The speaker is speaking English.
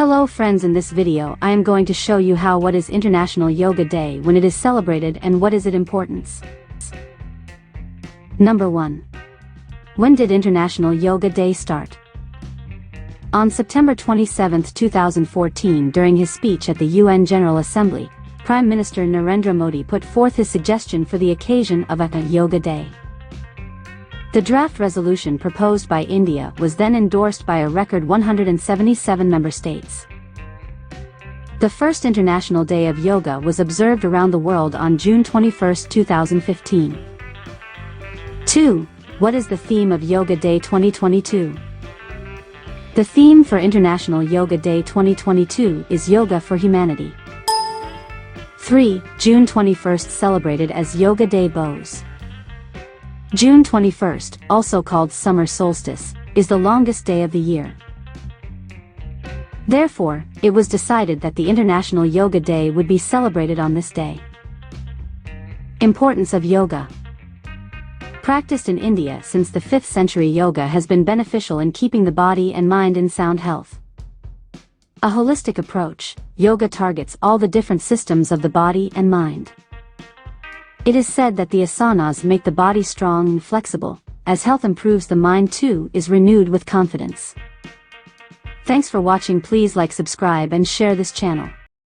Hello friends, in this video I am going to show you what is International Yoga Day, when it is celebrated, and what is its importance. Number 1. When did International Yoga Day start? On September 27, 2014, during his speech at the UN General Assembly, Prime Minister Narendra Modi put forth his suggestion for the occasion of a Yoga Day. The draft resolution proposed by India was then endorsed by a record 177 member states. The first International Day of Yoga was observed around the world on June 21, 2015. 2. What is the theme of Yoga Day 2022? The theme for International Yoga Day 2022 is Yoga for Humanity. 3. June 21st, celebrated as Yoga Day Bose. June 21st, also called summer solstice, is the longest day of the year. Therefore, it was decided that the International Yoga Day would be celebrated on this day. Importance of yoga. Practiced in India since the 5th century, yoga has been beneficial in keeping the body and mind in sound health. A holistic approach, yoga targets all the different systems of the body and mind. It is said that the asanas make the body strong and flexible, as health improves, the mind too is renewed with confidence. Thanks for watching. Please like, subscribe and share this channel.